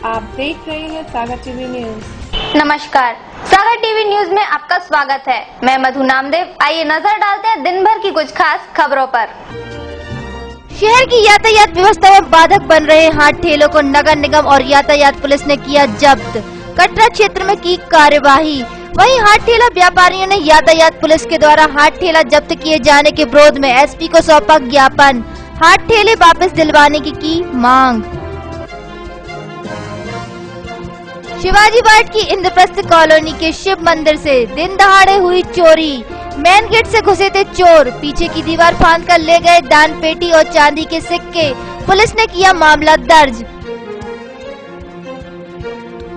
आप देख रहे हैं सागर टीवी न्यूज। नमस्कार, सागर टीवी न्यूज में आपका स्वागत है। मैं मधु नामदेव। आइए नजर डालते हैं दिन भर की कुछ खास खबरों पर। शहर की यातायात व्यवस्था में बाधक बन रहे हाट ठेलों को नगर निगम और यातायात पुलिस ने किया जब्त। कटरा क्षेत्र में की कार्यवाही। वहीं हाट ठेला व्यापारियों ने यातायात पुलिस के द्वारा हाट ठेला जब्त किए जाने के विरोध में एसपी को सौंपा ज्ञापन। हाट ठेले वापस दिलवाने की मांग। शिवाजी वार्ड की इंद्रप्रस्थ कॉलोनी के शिव मंदिर से दिन दहाड़े हुई चोरी। मेन गेट से घुसे थे चोर, पीछे की दीवार फांदकर ले गए दान पेटी और चांदी के सिक्के। पुलिस ने किया मामला दर्ज।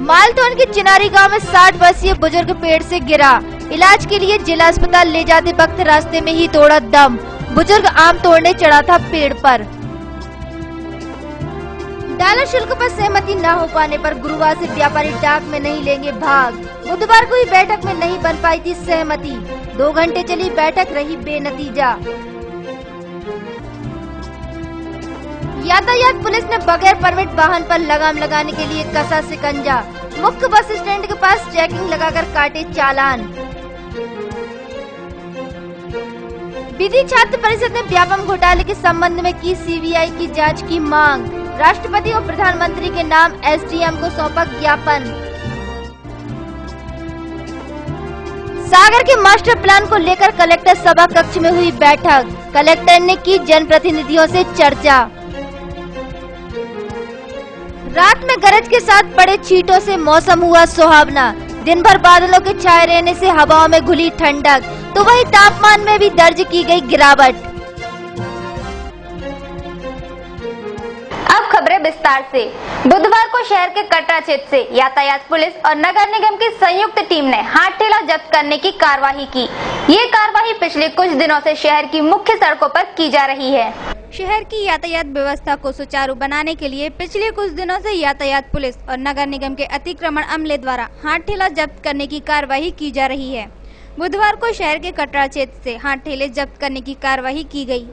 मालतोन के चिनारी गांव में 60 वर्षीय बुजुर्ग पेड़ से गिरा। इलाज के लिए जिला अस्पताल ले जाते वक्त रास्ते में ही तोड़ा दम। बुजुर्ग आम तोड़ने चढ़ा था पेड़ पर। डाला शुल्क पर सहमति न हो पाने पर गुरुवार से व्यापारी डाक में नहीं लेंगे भाग। बुधवार को ही बैठक में नहीं बन पाई थी सहमति। 2 घंटे चली बैठक, रही बेनतीजा। यातायात पुलिस ने बगैर परमिट वाहन पर लगाम लगाने के लिए कसा शिकंजा। मुख्य बस स्टैंड के पास चेकिंग लगाकर काटे चालान। विधि छात्र परिषद ने व्यापम घोटाले के संबंध में की सीबीआई की जांच की मांग। राष्ट्रपति और प्रधानमंत्री के नाम एसडीएम को सौंपा ज्ञापन। सागर के मास्टर प्लान को लेकर कलेक्टर सभा कक्ष में हुई बैठक। कलेक्टर ने की जनप्रतिनिधियों से चर्चा। रात में गरज के साथ पड़े छींटों से मौसम हुआ सुहावना। दिन भर बादलों के छाए रहने से हवाओं में घुली ठंडक, तो वहीं तापमान में भी दर्ज की गई गिरावट। अब खबरें विस्तार से। बुधवार को शहर के कटरा क्षेत्र से यातायात पुलिस और नगर निगम की संयुक्त टीम ने हाट ठेला जब्त करने की कार्यवाही की। ये कार्यवाही पिछले कुछ दिनों से शहर की मुख्य सड़कों पर की जा रही है। शहर की यातायात व्यवस्था को सुचारू बनाने के लिए पिछले कुछ दिनों से यातायात पुलिस और नगर निगम के अतिक्रमण अमले द्वारा हाट ठेला जब्त करने की कार्यवाही की जा रही है। बुधवार को शहर के कटरा क्षेत्र से हाट ठेले जब्त करने की कार्यवाही की गई।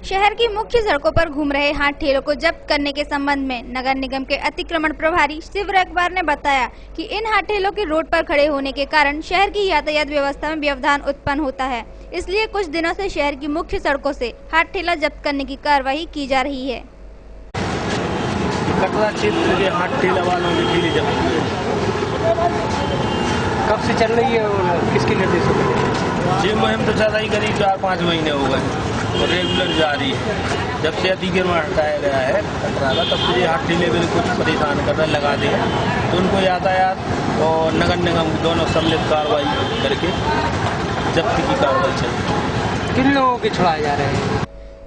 शहर की मुख्य सड़कों पर घूम रहे हाट ठेलों को जब्त करने के संबंध में नगर निगम के अतिक्रमण प्रभारी शिव रखवार ने बताया कि इन हाट ठेलों के रोड पर खड़े होने के कारण शहर की यातायात व्यवस्था में व्यवधान उत्पन्न होता है। इसलिए कुछ दिनों से शहर की मुख्य सड़कों से हाट ठेला जब्त करने की कार्यवाही की जा रही है। कटरा क्षेत्र के हाट ठेला वालों की ठेले जब्त कब से चल रही है और किसके निर्देशों पर? ये मुहिम तो ज़्यादा ही करीब 4-5 महीने हो गए और रेगुलर जारी है। जब से अतिक्रमण हटाया गया है कटरा का, तब से ये हाट ठेले बिल्कुल परेशान कर रहे लगा दे, तो उनको यातायात और नगर निगम दोनों सम्मिलित कार्रवाई करके जब्ती की कार्रवाई चल रही है। किन लोगों के छुड़ाए जा रहे हैं?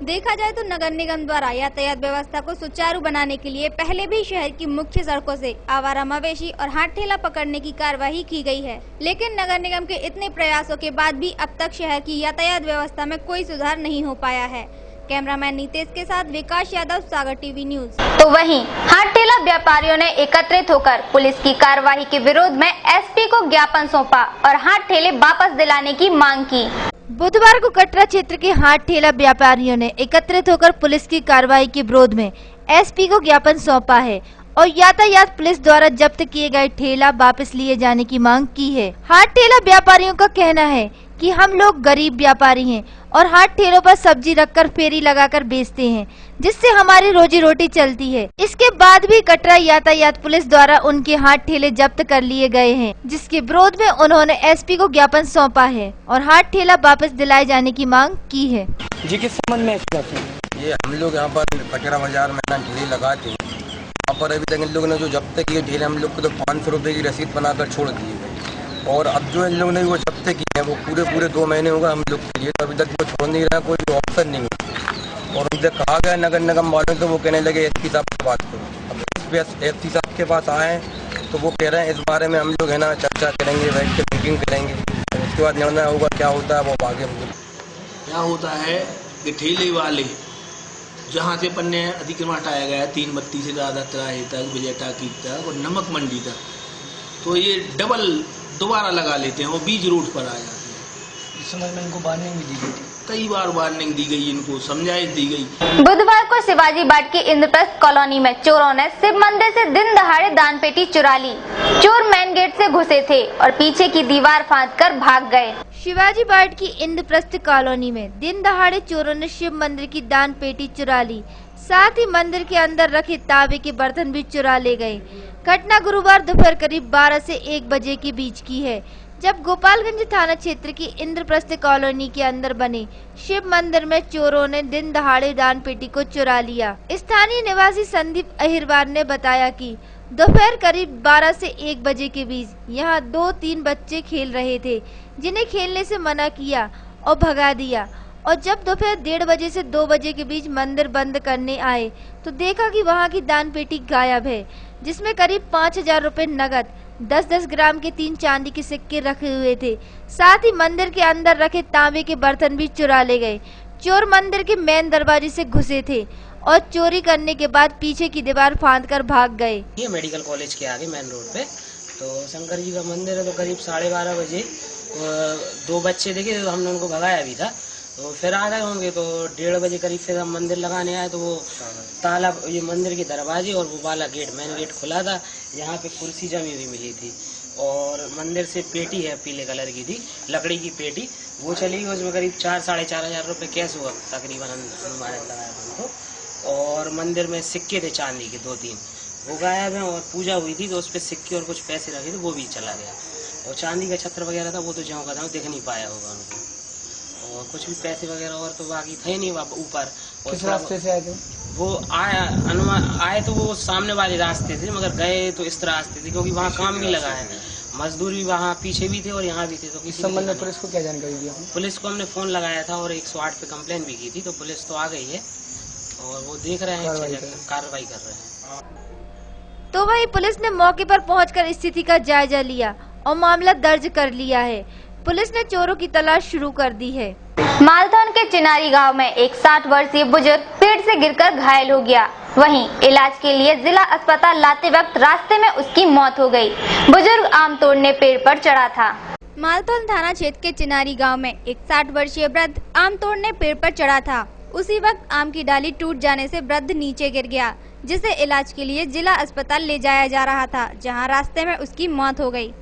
देखा जाए तो नगर निगम द्वारा यातायात व्यवस्था को सुचारू बनाने के लिए पहले भी शहर की मुख्य सड़कों से आवारा मवेशी और हाट ठेला पकड़ने की कार्यवाही की गई है, लेकिन नगर निगम के इतने प्रयासों के बाद भी अब तक शहर की यातायात व्यवस्था में कोई सुधार नहीं हो पाया है। कैमरामैन नीतेश के साथ विकास यादव, सागर टीवी न्यूज। तो वहीं हाट ठेला व्यापारियों ने एकत्रित होकर पुलिस की कार्यवाही के विरोध में एसपी को ज्ञापन सौंपा और हाट ठेले वापस दिलाने की मांग की। बुधवार को कटरा क्षेत्र के हाट ठेला व्यापारियों ने एकत्रित होकर पुलिस की कार्रवाई के विरोध में एसपी को ज्ञापन सौंपा है और यातायात पुलिस द्वारा जब्त किए गए ठेला वापस लिए जाने की मांग की है। हाट ठेला व्यापारियों का कहना है कि हम लोग गरीब व्यापारी हैं और हाट ठेलों पर सब्जी रखकर फेरी लगाकर बेचते हैं, जिससे हमारी रोजी रोटी चलती है। इसके बाद भी कटरा यातायात पुलिस द्वारा उनके हाट ठेले जब्त कर लिए गए हैं, जिसके विरोध में उन्होंने एसपी को ज्ञापन सौंपा है और हाट ठेला वापस दिलाए जाने की मांग की है। जी किस संबंध में ये हम लोग यहाँ पर कटरा बाजार में ठेले लगाते हैं। यहाँ पर अभी तक इन लोगों ने जो जब्त किए ठेले हम लोग को तो 500 रुपये की रसीद बनाकर छोड़ दिए गए, और अब जो इन लोगों ने वो जब्त किए हैं वो पूरे 2 महीने होगा हम लोग के लिए, तो अभी तक वो छोड़ नहीं रहा, कोई ऑप्शन नहीं है। और उनसे कहा गया नगर निगम वालों तो वो कहने लगे एसपी साहब से बात करो। अब एसपी साहब के पास आए तो वो कह रहे हैं इस बारे में हम लोग है ना चर्चा करेंगे, बैठ के मीटिंग करेंगे, उसके बाद निर्णय होगा क्या होता है वो आगे। क्या होता है कि ठेले वाले जहाँ से पन्ने अतिक्रमण हटाया गया है 332 से ज़्यादा तिराहे तक, विजय टाकी तक और नमक मंडी तक, तो ये डबल दोबारा लगा लेते हैं और बीच रोड पर आ जाते हैं। इस समय में इनको वार्निंग भी दी गई थी, कई बार वार्निंग दी गई, इनको समझाइश दी गई। बुधवार को शिवाजी बाट की इंद्रप्रस्थ कॉलोनी में चोरों ने शिव मंदिर से दिन दहाड़े दान पेटी चुरा ली। चोर मेन गेट से घुसे थे और पीछे की दीवार फांदकर भाग गए। शिवाजी बाट की इंद्रप्रस्थ कॉलोनी में दिन दहाड़े चोरों ने शिव मंदिर की दान पेटी चुरा ली, साथ ही मंदिर के अंदर रखे तांबे के बर्तन भी चुरा ले गए। घटना गुरुवार दोपहर करीब 12 से 1 बजे के बीच की है, जब गोपालगंज थाना क्षेत्र की इंद्रप्रस्थ कॉलोनी के अंदर बने शिव मंदिर में चोरों ने दिन दहाड़े दान पेटी को चुरा लिया। स्थानीय निवासी संदीप अहिरवार ने बताया कि दोपहर करीब 12 से 1 बजे के बीच यहाँ 2-3 बच्चे खेल रहे थे, जिन्हें खेलने से मना किया और भगा दिया, और जब दोपहर 1:30 बजे से 2 बजे के बीच मंदिर बंद करने आए तो देखा कि वहां की दान पेटी गायब है, जिसमें करीब 5000 रुपए नगद, 10-10 ग्राम के 3 चांदी के सिक्के रखे हुए थे। साथ ही मंदिर के अंदर रखे तांबे के बर्तन भी चुरा ले गए। चोर मंदिर के मेन दरवाजे से घुसे थे और चोरी करने के बाद पीछे की दीवार फांदकर भाग गए। ये मेडिकल कॉलेज के आगे मेन रोड पे तो शंकर जी का मंदिर है। तो करीब 12:30 बजे 2 बच्चे देखे तो हमने उनको भगाया भी था, तो फिर आ गए होंगे। तो 1:30 बजे करीब फिर हम मंदिर लगाने आए तो वो ताला, ये मंदिर के दरवाजे और वो वाला गेट, मेन गेट खुला था। यहाँ पे कुर्सी जमी हुई मिली थी और मंदिर से पेटी है, पीले कलर की थी, लकड़ी की पेटी, वो चली गई। उसमें करीब 4-4.5 हजार रुपये कैश हुआ तकरीबन, अनुमान लगाया हमको। और मंदिर में सिक्के थे चांदी के 2-3, वो गायब हैं। और पूजा हुई थी तो उस पर सिक्के और कुछ पैसे रखे थे, वो भी चला गया। और चांदी का छत्र वगैरह था, वो तो ज्यों का था, दिख नहीं पाया होगा उनको। और कुछ भी पैसे वगैरह और तो बाकी थे नहीं ऊपर। किस रास्ते से आए थे वो? आए तो वो सामने वाले रास्ते थे, मगर गए तो इस रास्ते थे, क्योंकि वहाँ काम भी लगा है, मजदूर भी वहाँ पीछे भी थे और यहाँ भी थे। तो इस संबंध में पुलिस को क्या जानकारी दी? पुलिस को हमने फोन लगाया था और 108 पे कंप्लेन भी की थी, तो पुलिस तो आ गई है और वो देख रहे हैं, कार्रवाई कर रहे हैं। तो वहीं पुलिस ने मौके पर पहुंचकर स्थिति का जायजा लिया और मामला दर्ज कर लिया है। पुलिस ने चोरों की तलाश शुरू कर दी है। मालथौन के चिनारी गांव में एक 60 वर्षीय बुजुर्ग पेड़ से गिरकर घायल हो गया। वहीं इलाज के लिए जिला अस्पताल लाते वक्त रास्ते में उसकी मौत हो गई। बुजुर्ग आम तोड़ने पेड़ पर चढ़ा था। मालथौन थाना क्षेत्र के चिनारी गांव में एक 60 वर्षीय वृद्ध आम तोड़ने पेड़ पर चढ़ा था। उसी वक्त आम की डाली टूट जाने से वृद्ध नीचे गिर गया, जिसे इलाज के लिए जिला अस्पताल ले जाया जा रहा था, जहां रास्ते में उसकी मौत हो गई।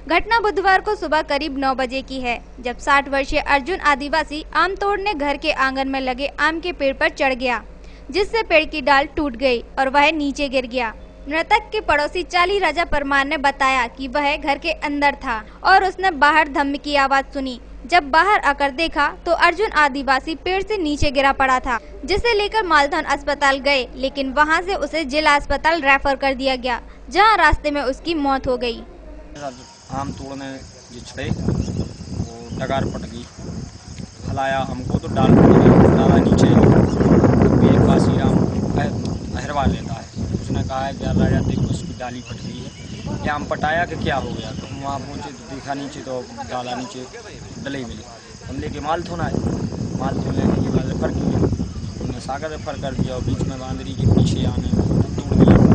घटना बुधवार को सुबह करीब 9 बजे की है, जब 60 वर्षीय अर्जुन आदिवासी आम तोड़ने घर के आंगन में लगे आम के पेड़ पर चढ़ गया, जिससे पेड़ की डाल टूट गई और वह नीचे गिर गया। मृतक के पड़ोसी चाली राजा परमार ने बताया कि वह घर के अंदर था और उसने बाहर धम्म की आवाज सुनी। जब बाहर आकर देखा तो अर्जुन आदिवासी पेड़ से नीचे गिरा पड़ा था, जिसे लेकर मालथौन अस्पताल गए, लेकिन वहां से उसे जिला अस्पताल रेफर कर दिया गया, जहां रास्ते में उसकी मौत हो गई। आम तोड़ने जिसपे वो डगार पट गई, हलाया हमको तो डाल डाला नीचे। एक काशीराम अहिरवार लेता है, उसने कहा है कि राजा देखो उसकी डाली पट गई है, या हम पटाया कि क्या हो गया। तो हम वहाँ पहुँचे तो देखा नीचे, तो डाला नीचे डले मिले। हम लेके मालथौन आए, मालथौन लेने के बाद रेफर किया, उन्होंने सागर रेफर कर दिया और बीच में बांदरी के पीछे आने तोड़ने लगा।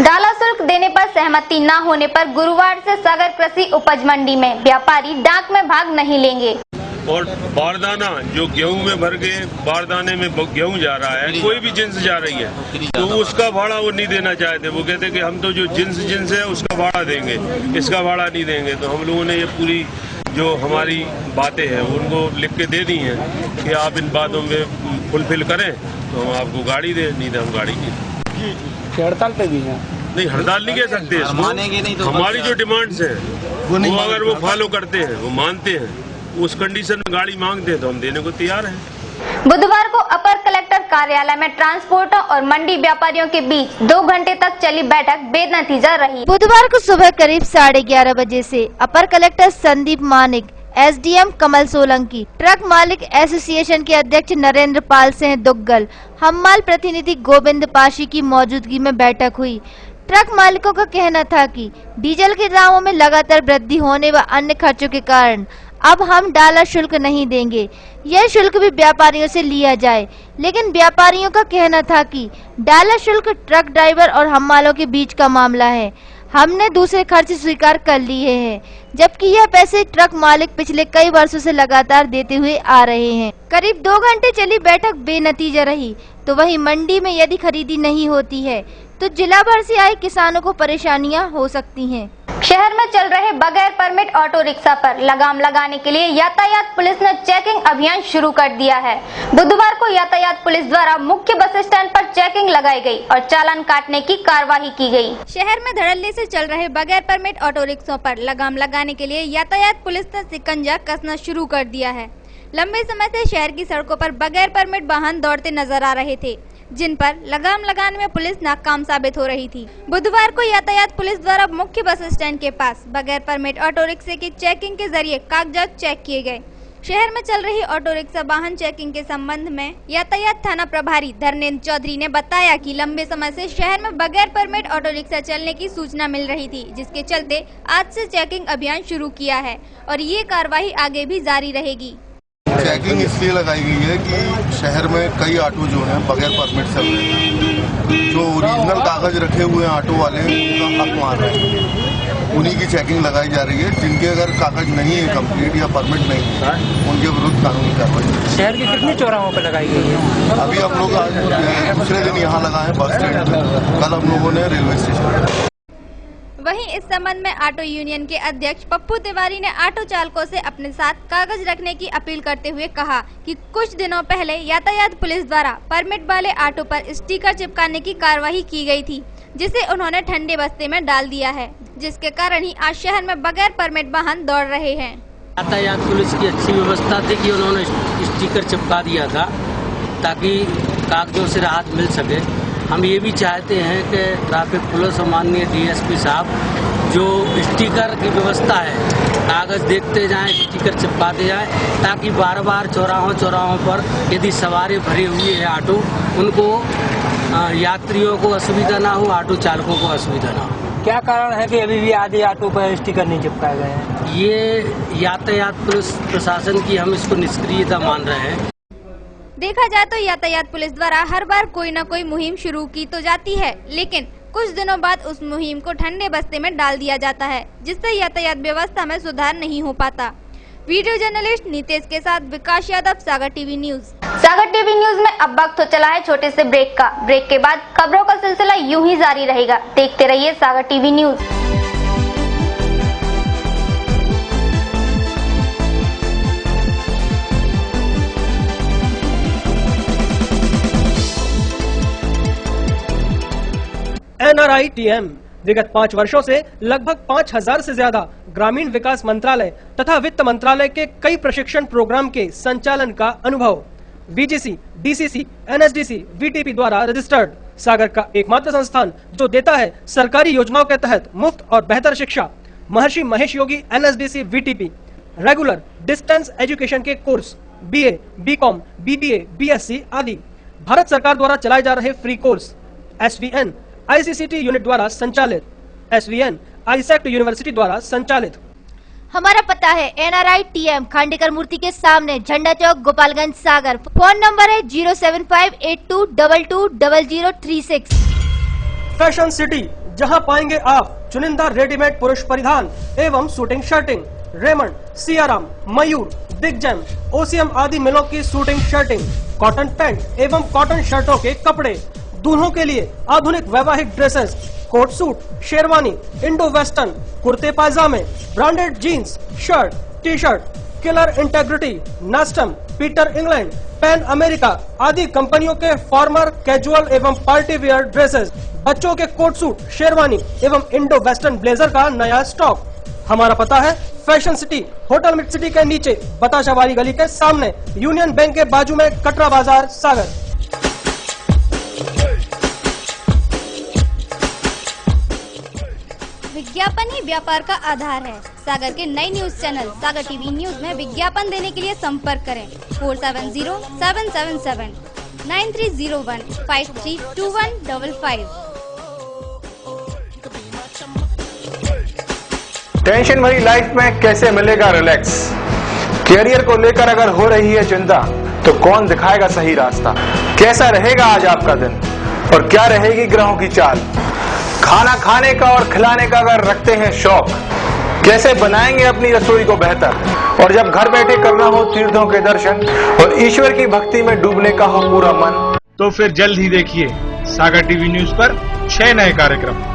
डाला शुल्क देने पर सहमति न होने पर गुरुवार से सागर कृषि उपज मंडी में व्यापारी डाक में भाग नहीं लेंगे। और बारदाना जो गेहूं में भर के बारदाने में गेहूं जा रहा है, कोई भी जिन्स जा रही है, तो उसका भाड़ा वो नहीं देना चाहते। वो कहते कि हम तो जो जिन्स है उसका भाड़ा देंगे, इसका भाड़ा नहीं देंगे। तो हम लोगों ने ये पूरी जो हमारी बातें हैं उनको लिख के दे दी हैं कि आप इन बातों में फुलफिल करें तो हम आपको गाड़ी दें, नहीं तो हम गाड़ी नहीं। हड़ताल पे भी है? नहीं, हड़ताल नहीं कह सकते इसको। हमारी जो डिमांड्स हैं वो अगर वो फॉलो करते हैं, वो मानते हैं, उस कंडीशन में गाड़ी मांगते हैं तो हम देने को तैयार हैं। बुधवार को अपर कलेक्टर कार्यालय में ट्रांसपोर्टर और मंडी व्यापारियों के बीच 2 घंटे तक चली बैठक बेनतीजा रही। बुधवार को सुबह करीब 11:30 बजे से अपर कलेक्टर संदीप मानिक, एसडीएम कमल सोलंकी, ट्रक मालिक एसोसिएशन के अध्यक्ष नरेंद्र पाल सिंह दुग्गल, हम्माल प्रतिनिधि गोविंद पाशी की मौजूदगी में बैठक हुई। ट्रक मालिकों का कहना था कि डीजल के दामों में लगातार वृद्धि होने व अन्य खर्चों के कारण अब हम डालर शुल्क नहीं देंगे, यह शुल्क भी व्यापारियों से लिया जाए। लेकिन व्यापारियों का कहना था कि डालर शुल्क ट्रक ड्राइवर और हम्मालों के बीच का मामला है, हमने दूसरे खर्च स्वीकार कर लिए हैं, जबकि यह पैसे ट्रक मालिक पिछले कई वर्षों से लगातार देते हुए आ रहे हैं। करीब 2 घंटे चली बैठक बेनतीजा रही। तो वहीं मंडी में यदि खरीदी नहीं होती है तो जिला भर से आए किसानों को परेशानियां हो सकती हैं। शहर में चल रहे बगैर परमिट ऑटो रिक्शा पर लगाम लगाने के लिए यातायात पुलिस ने चेकिंग अभियान शुरू कर दिया है। बुधवार को यातायात पुलिस द्वारा मुख्य बस स्टैंड पर चेकिंग लगाई गई और चालान काटने की कार्रवाई की गई। शहर में धड़ल्ले से चल रहे बगैर परमिट ऑटो रिक्शों पर लगाम लगाने के लिए यातायात पुलिस ने शिकंजा कसना शुरू कर दिया है। लंबे समय से शहर की सड़कों पर बगैर परमिट वाहन दौड़ते नजर आ रहे थे, जिन पर लगाम लगाने में पुलिस नाकाम साबित हो रही थी। बुधवार को यातायात पुलिस द्वारा मुख्य बस स्टैंड के पास बगैर परमिट ऑटो रिक्शे की चेकिंग के जरिए कागजात चेक किए गए। शहर में चल रही ऑटो रिक्शा वाहन चेकिंग के संबंध में यातायात थाना प्रभारी धर्मेंद्र चौधरी ने बताया कि लंबे समय से शहर में बगैर परमिट ऑटो रिक्शा चलने की सूचना मिल रही थी, जिसके चलते आज से चेकिंग अभियान शुरू किया है और ये कार्रवाई आगे भी जारी रहेगी। चेकिंग इसलिए लगाई गई है कि शहर में कई ऑटो जो हैं बगैर परमिट चल रहे हैं, जो ओरिजिनल कागज रखे हुए हैं ऑटो वाले उनका हक मार रहे हैं, उन्हीं की चेकिंग लगाई जा रही है। जिनके अगर कागज नहीं है कंप्लीट या परमिट नहीं है उनके विरुद्ध कानूनी कार्रवाई। शहर के कितने चौराहों पर लगाई गई है? अभी हम लोग आज दूसरे दिन यहाँ लगाए बस स्टैंड में, कल हम लोगों ने रेलवे स्टेशन। वहीं इस संबंध में ऑटो यूनियन के अध्यक्ष पप्पू तिवारी ने ऑटो चालकों से अपने साथ कागज रखने की अपील करते हुए कहा कि कुछ दिनों पहले यातायात पुलिस द्वारा परमिट वाले ऑटो पर स्टिकर चिपकाने की कार्रवाई की गई थी, जिसे उन्होंने ठंडे बस्ते में डाल दिया है, जिसके कारण ही आज शहर में बगैर परमिट वाहन दौड़ रहे हैं। यातायात पुलिस की अच्छी व्यवस्था थी कि उन्होंने स्टिकर चिपका दिया था ताकि कागजों से राहत मिल सके। हम ये भी चाहते हैं कि ट्रैफिक पुलिस और माननीय डीएसपी साहब जो स्टिकर की व्यवस्था है, कागज देखते जाएं, स्टिकर चिपकाते जाएं, ताकि बार बार चौराहों पर यदि सवारी भरी हुई है ऑटो, उनको यात्रियों को असुविधा ना हो, ऑटो चालकों को असुविधा ना हो। क्या कारण है कि अभी भी आधे ऑटो पर स्टिकर नहीं चिपकाए गए हैं? ये यातायात पुलिस प्रशासन की हम इसको निष्क्रियता मान रहे हैं। देखा जाए तो यातायात पुलिस द्वारा हर बार कोई न कोई मुहिम शुरू की तो जाती है, लेकिन कुछ दिनों बाद उस मुहिम को ठंडे बस्ते में डाल दिया जाता है, जिससे यातायात व्यवस्था में सुधार नहीं हो पाता। वीडियो जर्नलिस्ट नीतेश के साथ विकास यादव, सागर टीवी न्यूज। सागर टीवी न्यूज में अब वक्त हो चला है छोटे से ब्रेक का। ब्रेक के बाद खबरों का सिलसिला यूं ही जारी रहेगा। देखते रहिए सागर टीवी न्यूज। NRITM विगत 5 वर्षों से लगभग 5000 से ज्यादा ग्रामीण विकास मंत्रालय तथा वित्त मंत्रालय के कई प्रशिक्षण प्रोग्राम के संचालन का अनुभव। VGC, DCC, NSDC, VTP द्वारा रजिस्टर्ड सागर का एकमात्र संस्थान जो देता है सरकारी योजनाओं के तहत मुफ्त और बेहतर शिक्षा। महर्षि Mahesh Yogi NSDC VTP regular distance education के course BA, BCom, BBA, BSc आदि। भारत सरकार द्वारा चलाए जा रहे free course SVN ICCT unit द्वारा संचालित, SVN आईसेक्ट यूनिवर्सिटी द्वारा संचालित। हमारा पता है NRITM खांडेकर मूर्ति के सामने, झंडा चौक, गोपालगंज, सागर। फोन नंबर है 07582220036। फैशन सिटी, जहां पाएंगे आप चुनिंदा रेडीमेड पुरुष परिधान एवं suiting shirting, Raymond, Siyaram, Mayur, Digjam, OCM आदि मिलों की शूटिंग शर्टिंग, कॉटन पैंट एवं कॉटन शर्टों के कपड़े, दूल्हों के लिए आधुनिक वैवाहिक dresses, coat suit, sherwani, Indo Western, कुर्ते पायजामे, branded jeans, shirt, T shirt, Killer Integrity, नास्टम, पीटर इंग्लैंड, पैन अमेरिका आदि कंपनियों के फॉर्मल, कैजुअल एवं पार्टी वेयर ड्रेसेस, बच्चों के कोट सूट, शेरवानी एवं इंडो वेस्टर्न ब्लेजर का नया स्टॉक। हमारा पता है fashion city, hotel mid city के नीचे, बताशा वाली गली के सामने, यूनियन बैंक के बाजू में, कटरा बाजार, सागर। विज्ञापन ही व्यापार का आधार है। सागर के नई न्यूज चैनल सागर टीवी न्यूज में विज्ञापन देने के लिए संपर्क करें 4707779301532155। टेंशन भरी लाइफ में कैसे मिलेगा रिलैक्स? कैरियर को लेकर अगर हो रही है चिंता तो कौन दिखाएगा सही रास्ता? कैसा रहेगा आज आपका दिन और क्या रहेगी ग्रहों की चाल? खाना खाने का और खिलाने का अगर रखते हैं शौक, कैसे बनाएंगे अपनी रसोई को बेहतर? और जब घर बैठे करना हो तीर्थों के दर्शन और ईश्वर की भक्ति में डूबने का हो पूरा मन, तो फिर जल्द ही देखिए सागर टीवी न्यूज पर 6 नए कार्यक्रम।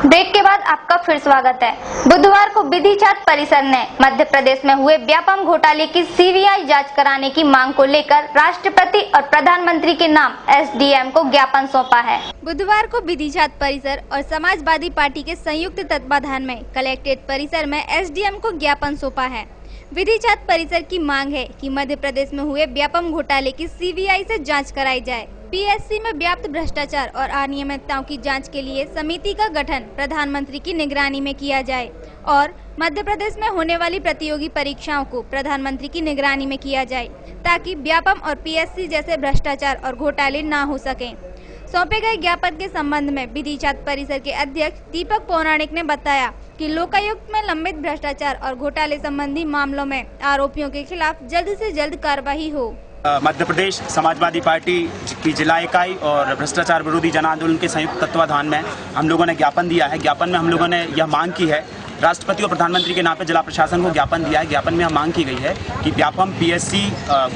ब्रेक के बाद आपका फिर स्वागत है। बुधवार को विधि छात्र परिषद ने मध्य प्रदेश में हुए व्यापम घोटाले की सीबीआई जांच कराने की मांग को लेकर राष्ट्रपति और प्रधानमंत्री के नाम एसडीएम को ज्ञापन सौंपा है। बुधवार को विधि छात्र परिषद और समाजवादी पार्टी के संयुक्त तत्वाधान में कलेक्ट्रेट परिसर में एसडीएम को ज्ञापन सौंपा है। विधि छात्र परिषद की मांग है कि मध्य प्रदेश में हुए व्यापम घोटाले की सीबीआई से जांच कराई जाए। पीएससी में व्याप्त भ्रष्टाचार और अनियमितताओं की जांच के लिए समिति का गठन प्रधानमंत्री की निगरानी में किया जाए और मध्य प्रदेश में होने वाली प्रतियोगी परीक्षाओं को प्रधानमंत्री की निगरानी में किया जाए ताकि व्यापम और पीएससी जैसे भ्रष्टाचार और घोटाले न हो सकें। सौंपे गए ज्ञापन के संबंध में विधि छात्र परिषद के अध्यक्ष दीपक पौराणिक ने बताया कि लोकायुक्त में लंबित भ्रष्टाचार और घोटाले संबंधी मामलों में आरोपियों के खिलाफ जल्द से जल्द कार्रवाई हो। मध्य प्रदेश समाजवादी पार्टी की जिला इकाई और भ्रष्टाचार विरोधी जन आंदोलन के संयुक्त तत्वाधान में हम लोगों ने ज्ञापन दिया है। ज्ञापन में हम लोगों ने यह मांग की है, राष्ट्रपति और प्रधानमंत्री के नाम पे जिला प्रशासन को ज्ञापन दिया है। ज्ञापन में यह मांग की गई है कि व्यापम पीएससी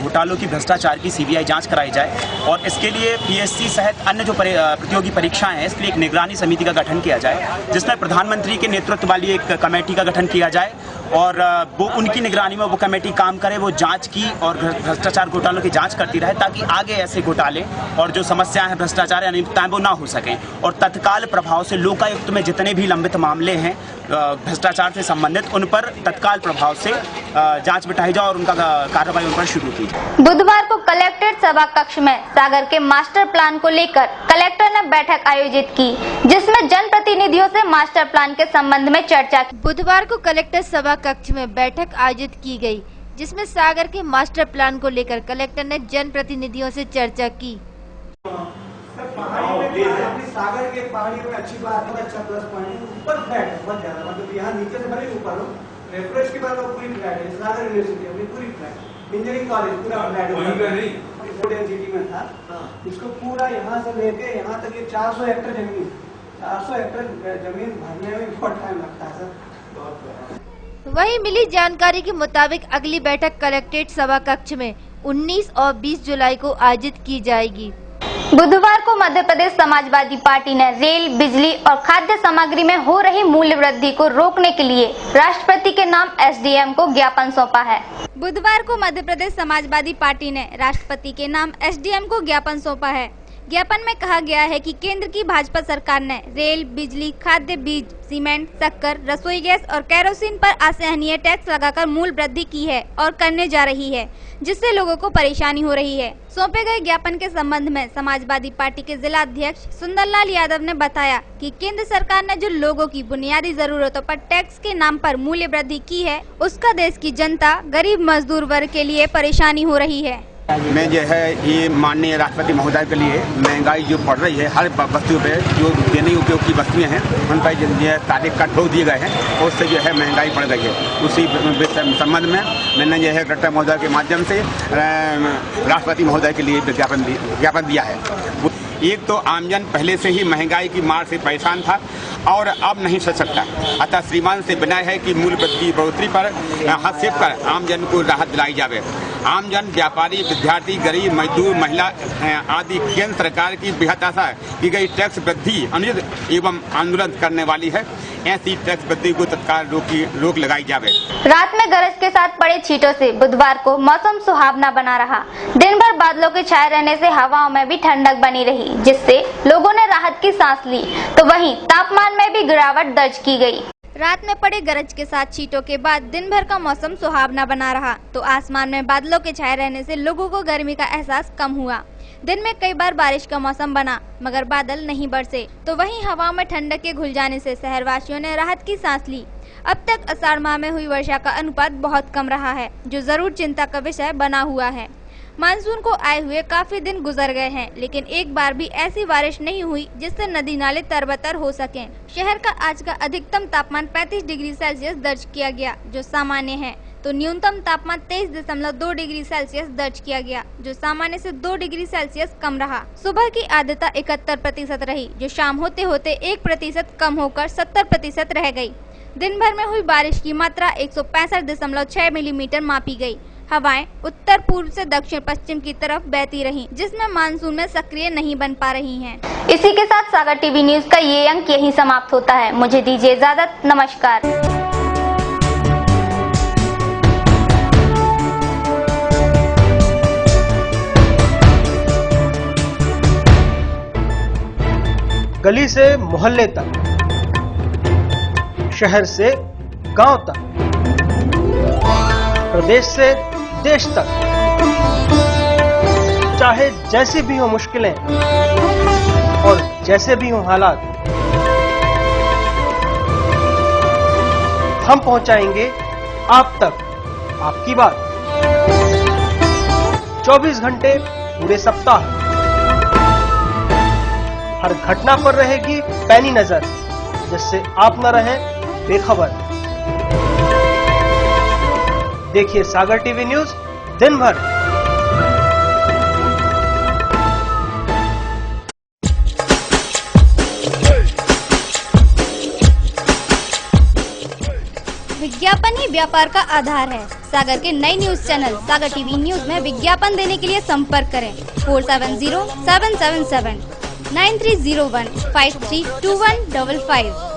घोटालों की भ्रष्टाचार की सीबीआई जांच कराई जाए और इसके लिए पीएससी सहित अन्य जो प्रतियोगी परीक्षाएं हैं इसके लिए एक निगरानी समिति का गठन किया जाए, जिसमें प्रधानमंत्री के नेतृत्व वाली एक कमेटी का गठन किया जाए और वो उनकी निगरानी में वो कमेटी काम करे, वो जांच की और भ्रष्टाचार घोटालों की जांच करती रहे ताकि आगे ऐसे घोटाले और जो समस्याएं हैं भ्रष्टाचार अनियमितताएं वो ना हो सकें और तत्काल प्रभाव से लोकायुक्त में जितने भी लंबित मामले हैं भ्रष्टाचार से संबंधित उन पर तत्काल प्रभाव से जांच बिठाई जाए और उनका कार्रवाई उन पर शुरू की जाए। बुधवार को कलेक्ट्रेट सभा कक्ष में सागर के मास्टर प्लान को लेकर कलेक्टर ने बैठक आयोजित की, जिसमें जनप्रतिनिधियों से मास्टर प्लान के संबंध में चर्चा की। बुधवार को कलेक्टर सभा कक्ष में बैठक आयोजित की गई, जिसमें सागर के मास्टर प्लान को लेकर कलेक्टर ने जनप्रतिनिधियों से चर्चा की। सागर के पहाड़ियों में अच्छी बात है, अच्छा प्लस पॉइंट ऊपर फ्लैट है बहुत ज्यादा, मतलब यहाँ नीचे से भले ऊपर हो रेफरेंस के बाद पूरी फ्लैट है। सागर यूनिवर्सिटी अपनी पूरी फ्लैट, इंजीनियरिंग कॉलेज पूरा फ्लैट सिटी में था, इसको पूरा यहाँ से लेके यहाँ तक ये 400 हेक्टेयर जमीन, 400 हेक्टेयर जमीन भरने में बहुत टाइम लगता है सर। वहीं मिली जानकारी के मुताबिक अगली बैठक कलेक्ट्रेट सभा कक्ष में 19 और 20 जुलाई को आयोजित की जाएगी। बुधवार को मध्य प्रदेश समाजवादी पार्टी ने रेल, बिजली और खाद्य सामग्री में हो रही मूल्य वृद्धि को रोकने के लिए राष्ट्रपति के नाम एसडीएम को ज्ञापन सौंपा है। बुधवार को मध्य प्रदेश समाजवादी पार्टी ने राष्ट्रपति के नाम एसडीएम को ज्ञापन सौंपा है। ज्ञापन में कहा गया है कि केंद्र की भाजपा सरकार ने रेल, बिजली, खाद्य बीज, सीमेंट, शक्कर, रसोई गैस और केरोसिन पर असहनीय टैक्स लगाकर मूल्य वृद्धि की है और करने जा रही है, जिससे लोगों को परेशानी हो रही है। सौंपे गए ज्ञापन के संबंध में समाजवादी पार्टी के जिला अध्यक्ष सुंदरलाल यादव ने बताया कि केंद्र सरकार ने जो लोगों की बुनियादी जरूरतों पर टैक्स के नाम पर मूल्य वृद्धि की है, उसका देश की जनता, गरीब मजदूर वर्ग के लिए परेशानी हो रही है। मैं जो है ये माननीय राष्ट्रपति महोदय के लिए महंगाई जो बढ़ रही है, हर वस्तु पे जो दैनिक उपयोग की वस्तुएं हैं उन पर जो तारीख का ठोक दिए गए हैं, उससे जो है महंगाई बढ़ गई है। उसी संबंध में मैंने जो है कलेक्टर महोदय के माध्यम से राष्ट्रपति महोदय के लिए ज्ञापन दिया है। एक तो आमजन पहले से ही महंगाई की मार से परेशान था और अब नहीं सह सकता, अतः श्रीमान से विनय है कि मूल्य वृद्धि बढ़ोतरी पर हस्तक्षेप कर आमजन को राहत दिलाई जाए। आमजन, व्यापारी, विद्यार्थी, गरीब, मजदूर, महिला आदि केंद्र सरकार की बेहद आशा की गई टैक्स वृद्धि अनुचित एवं आंदोलन करने वाली है। ऐसी टैक्स वृद्धि को तत्काल रोक लगाई जाए। रात में गरज के साथ पड़े छींटों से बुधवार को मौसम सुहावना बना रहा। दिन भर बादलों के छाए रहने से हवाओं में भी ठंडक बनी रही, जिससे लोगों ने राहत की सांस ली, तो वहीं तापमान में भी गिरावट दर्ज की गई। रात में पड़े गरज के साथ छींटों के बाद दिन भर का मौसम सुहावना बना रहा तो आसमान में बादलों के छाए रहने से लोगों को गर्मी का एहसास कम हुआ। दिन में कई बार बारिश का मौसम बना मगर बादल नहीं बरसे तो वहीं हवा में ठंडक के घुल जाने से शहरवासियों ने राहत की सांस ली। अब तक आषाढ़ माह में हुई वर्षा का अनुपात बहुत कम रहा है जो जरूर चिंता का विषय बना हुआ है। मानसून को आए हुए काफी दिन गुजर गए हैं लेकिन एक बार भी ऐसी बारिश नहीं हुई जिससे नदी नाले तरबतर हो सकें। शहर का आज का अधिकतम तापमान 35 डिग्री सेल्सियस दर्ज किया गया जो सामान्य है तो न्यूनतम तापमान 23.2 डिग्री सेल्सियस दर्ज किया गया जो सामान्य से 2 डिग्री सेल्सियस कम रहा। सुबह की आर्द्रता 71% रही जो शाम होते होते 1% कम होकर 70% रह गई। दिन भर में हुई बारिश की मात्रा 165.6 मिलीमीटर मापी गई। हवाएं उत्तर पूर्व से दक्षिण पश्चिम की तरफ बहती रहीं, जिसमें मानसून में सक्रिय नहीं बन पा रही हैं। इसी के साथ सागर टीवी न्यूज का ये अंक यहीं समाप्त होता है। मुझे दीजिए इजाजत। नमस्कार। गली से मोहल्ले तक, शहर से गांव तक, प्रदेश से देश तक, चाहे जैसी भी हो मुश्किलें और जैसे भी हो हालात, हम पहुंचाएंगे आप तक आपकी बात। 24 घंटे पूरे सप्ताह हर घटना पर रहेगी पैनी नजर जिससे आप न रहें बेखबर। देखिए सागर टीवी न्यूज दिन भर। विज्ञापन ही व्यापार का आधार है। सागर के नए न्यूज चैनल सागर टीवी न्यूज में विज्ञापन देने के लिए संपर्क करें 470777 9301 532155।